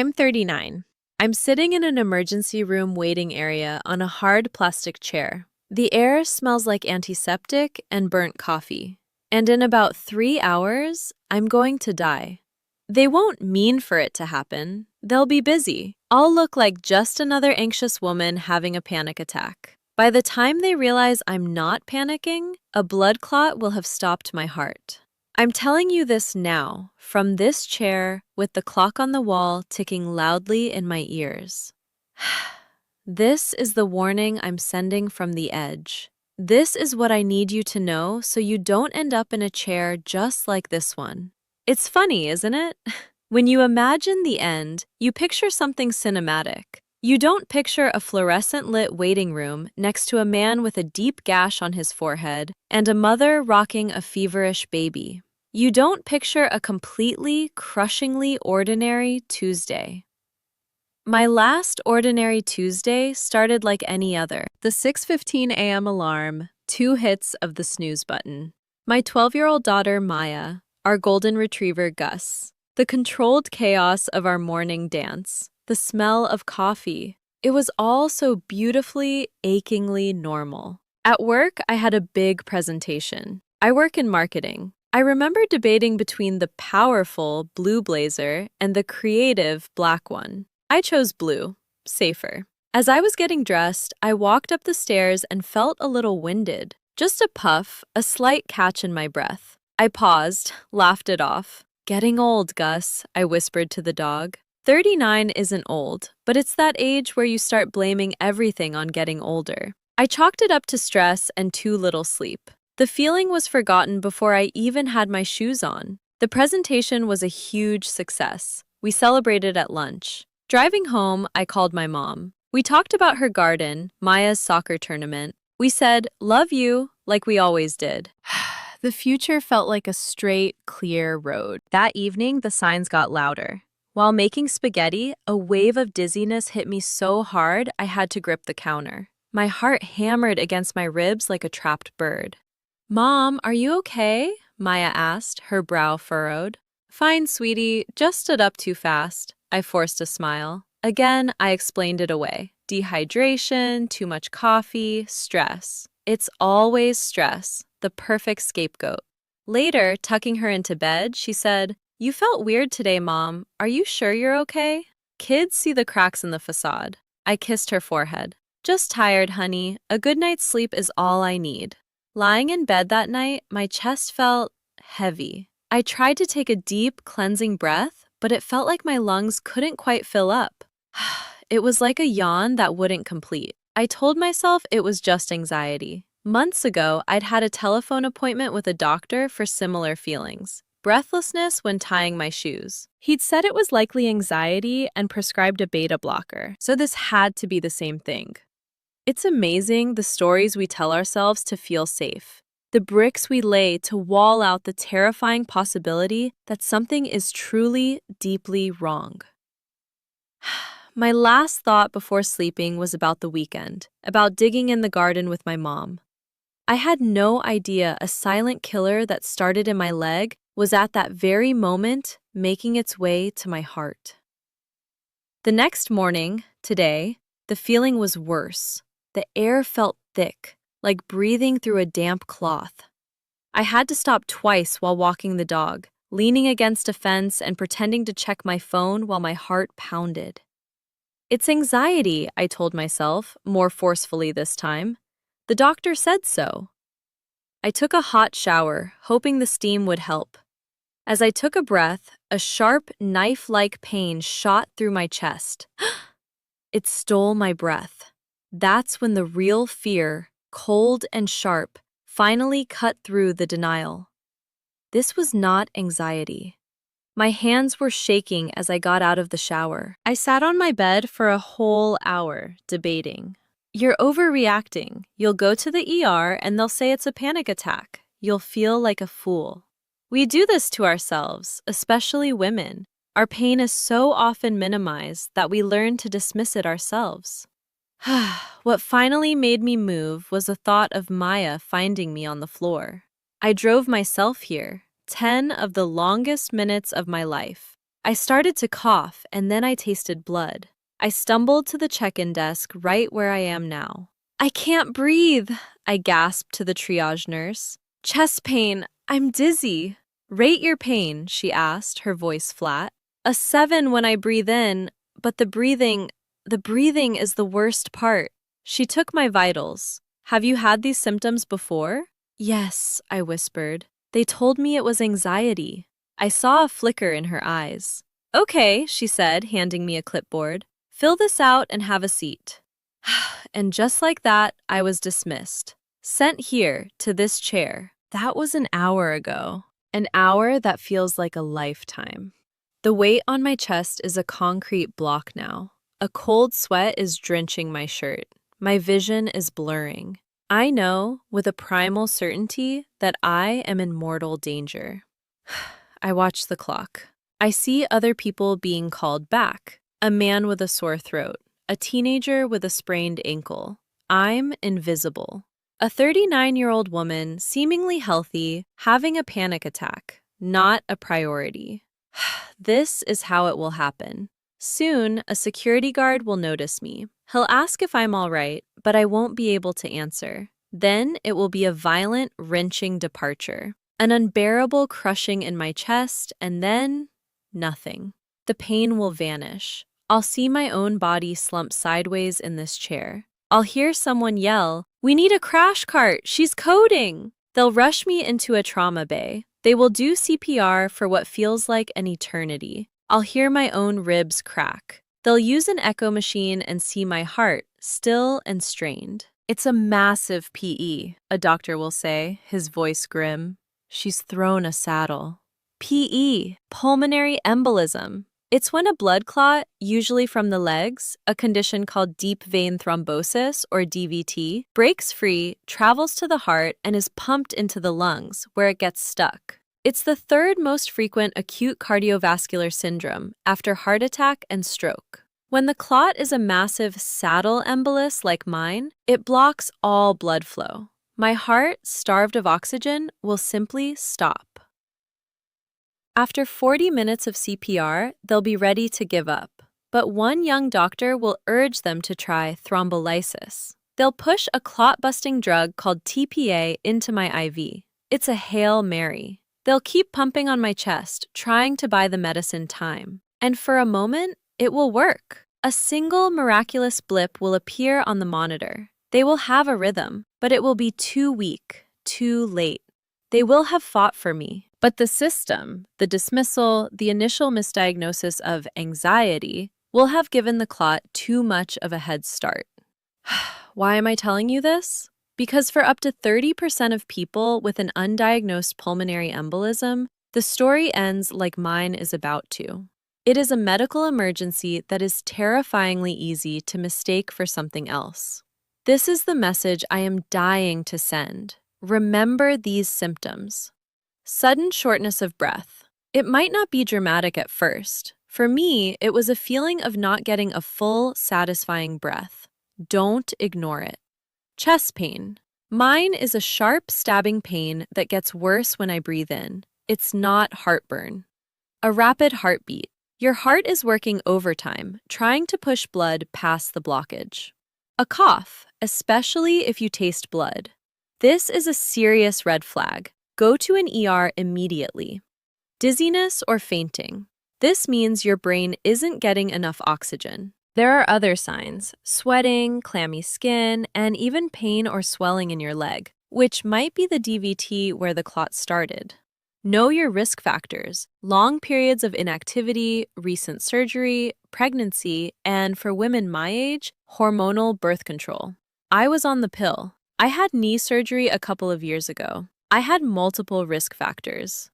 I'm 39. I'm sitting in an emergency room waiting area on a hard plastic chair. The air smells like antiseptic and burnt coffee. And in about 3 hours, I'm going to die. They won't mean for it to happen. They'll be busy. I'll look like just another anxious woman having a panic attack. By the time they realize I'm not panicking, a blood clot will have stopped my heart. I'm telling you this now, from this chair, with the clock on the wall ticking loudly in my ears. This is the warning I'm sending from the edge. This is what I need you to know so you don't end up in a chair just like this one. It's funny, isn't it? When you imagine the end, you picture something cinematic. You don't picture a fluorescent-lit waiting room next to a man with a deep gash on his forehead and a mother rocking a feverish baby. You don't picture a completely, crushingly ordinary Tuesday. My last ordinary Tuesday started like any other. The 6:15 a.m. alarm, 2 hits of the snooze button. My 12-year-old daughter, Maya, our golden retriever, Gus. The controlled chaos of our morning dance. The smell of coffee. It was all so beautifully, achingly normal. At work, I had a big presentation. I work in marketing. I remember debating between the powerful blue blazer and the creative black one. I chose blue, safer. As I was getting dressed, I walked up the stairs and felt a little winded. Just a puff, a slight catch in my breath. I paused, laughed it off. "Getting old, Gus," I whispered to the dog. 39 isn't old, but it's that age where you start blaming everything on getting older. I chalked it up to stress and too little sleep. The feeling was forgotten before I even had my shoes on. The presentation was a huge success. We celebrated at lunch. Driving home, I called my mom. We talked about her garden, Maya's soccer tournament. We said, "Love you," like we always did. The future felt like a straight, clear road. That evening, the signs got louder. While making spaghetti, a wave of dizziness hit me so hard I had to grip the counter. My heart hammered against my ribs like a trapped bird. "Mom, are you okay?" Maya asked, her brow furrowed. "Fine, sweetie, just stood up too fast." I forced a smile. Again, I explained it away. Dehydration, too much coffee, stress. It's always stress, the perfect scapegoat. Later, tucking her into bed, she said, "You felt weird today, Mom. Are you sure you're okay?" Kids see the cracks in the facade. I kissed her forehead. "Just tired, honey. A good night's sleep is all I need." Lying in bed that night, my chest felt heavy. I tried to take a deep, cleansing breath, but it felt like my lungs couldn't quite fill up. It was like a yawn that wouldn't complete. I told myself it was just anxiety. Months ago, I'd had a telephone appointment with a doctor for similar feelings. Breathlessness when tying my shoes. He'd said it was likely anxiety and prescribed a beta blocker, so this had to be the same thing. It's amazing the stories we tell ourselves to feel safe. The bricks we lay to wall out the terrifying possibility that something is truly, deeply wrong. My last thought before sleeping was about the weekend, about digging in the garden with my mom. I had no idea a silent killer that started in my leg was at that very moment making its way to my heart. The next morning, today, the feeling was worse. The air felt thick, like breathing through a damp cloth. I had to stop twice while walking the dog, leaning against a fence and pretending to check my phone while my heart pounded. "It's anxiety," I told myself, more forcefully this time. "The doctor said so." I took a hot shower, hoping the steam would help. As I took a breath, a sharp, knife-like pain shot through my chest. It stole my breath. That's when the real fear, cold and sharp, finally cut through the denial. This was not anxiety. My hands were shaking as I got out of the shower. I sat on my bed for a whole hour, debating. "You're overreacting. You'll go to the ER and they'll say it's a panic attack. You'll feel like a fool." We do this to ourselves, especially women. Our pain is so often minimized that we learn to dismiss it ourselves. What finally made me move was the thought of Maya finding me on the floor. I drove myself here, 10 of the longest minutes of my life. I started to cough, and then I tasted blood. I stumbled to the check-in desk right where I am now. I can't breathe, I gasped to the triage nurse. Chest pain, I'm dizzy. Rate your pain, she asked, her voice flat. A 7 when I breathe in, but the breathing is the worst part. She took my vitals. Have you had these symptoms before? Yes, I whispered. They told me it was anxiety. I saw a flicker in her eyes. Okay, she said, handing me a clipboard. Fill this out and have a seat. And just like that, I was dismissed. Sent here, to this chair. That was an hour ago. An hour that feels like a lifetime. The weight on my chest is a concrete block now. A cold sweat is drenching my shirt. My vision is blurring. I know, with a primal certainty, that I am in mortal danger. I watch the clock. I see other people being called back. A man with a sore throat. A teenager with a sprained ankle. I'm invisible. A 39-year-old woman, seemingly healthy, having a panic attack. Not a priority. This is how it will happen. Soon, a security guard will notice me. He'll ask if I'm all right, but I won't be able to answer. Then it will be a violent, wrenching departure. An unbearable crushing in my chest, and then nothing. The pain will vanish. I'll see my own body slump sideways in this chair. I'll hear someone yell, "We need a crash cart! She's coding!" They'll rush me into a trauma bay. They will do CPR for what feels like an eternity. I'll hear my own ribs crack. They'll use an echo machine and see my heart, still and strained. It's a massive PE, a doctor will say, his voice grim. She's thrown a saddle. PE, pulmonary embolism. It's when a blood clot, usually from the legs, a condition called deep vein thrombosis or DVT, breaks free, travels to the heart, and is pumped into the lungs, where it gets stuck. It's the third most frequent acute cardiovascular syndrome after heart attack and stroke. When the clot is a massive saddle embolus like mine, it blocks all blood flow. My heart, starved of oxygen, will simply stop. After 40 minutes of CPR, they'll be ready to give up. But one young doctor will urge them to try thrombolysis. They'll push a clot-busting drug called TPA into my IV. It's a Hail Mary. They'll keep pumping on my chest, trying to buy the medicine time. And for a moment, it will work. A single miraculous blip will appear on the monitor. They will have a rhythm, but it will be too weak, too late. They will have fought for me. But the system, the dismissal, the initial misdiagnosis of anxiety, will have given the clot too much of a head start. Why am I telling you this? Because for up to 30% of people with an undiagnosed pulmonary embolism, the story ends like mine is about to. It is a medical emergency that is terrifyingly easy to mistake for something else. This is the message I am dying to send. Remember these symptoms. Sudden shortness of breath. It might not be dramatic at first. For me, it was a feeling of not getting a full, satisfying breath. Don't ignore it. Chest pain. Mine is a sharp, stabbing pain that gets worse when I breathe in. It's not heartburn. A rapid heartbeat. Your heart is working overtime, trying to push blood past the blockage. A cough, especially if you taste blood. This is a serious red flag. Go to an ER immediately. Dizziness or fainting. This means your brain isn't getting enough oxygen. There are other signs: sweating, clammy skin, and even pain or swelling in your leg, which might be the DVT where the clot started. Know your risk factors: long periods of inactivity, recent surgery, pregnancy, and for women my age, hormonal birth control. I was on the pill. I had knee surgery a couple of years ago. I had multiple risk factors.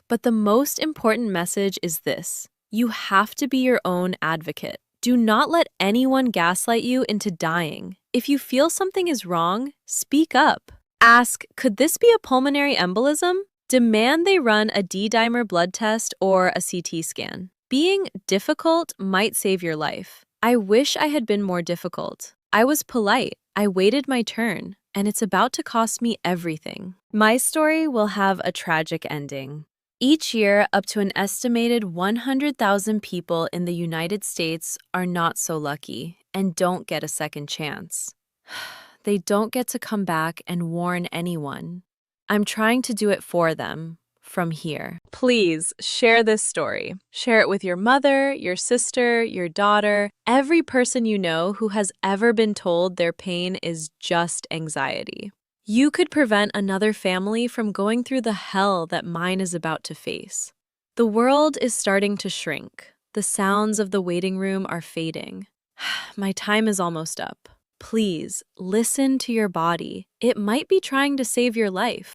But the most important message is this: you have to be your own advocate. Do not let anyone gaslight you into dying. If you feel something is wrong, speak up. Ask, could this be a pulmonary embolism? Demand they run a D-dimer blood test or a CT scan. Being difficult might save your life. I wish I had been more difficult. I was polite. I waited my turn, and it's about to cost me everything. My story will have a tragic ending. Each year, up to an estimated 100,000 people in the United States are not so lucky and don't get a second chance. They don't get to come back and warn anyone. I'm trying to do it for them from here. Please share this story. Share it with your mother, your sister, your daughter, every person you know who has ever been told their pain is just anxiety. You could prevent another family from going through the hell that mine is about to face. The world is starting to shrink. The sounds of the waiting room are fading. My time is almost up. Please listen to your body. It might be trying to save your life.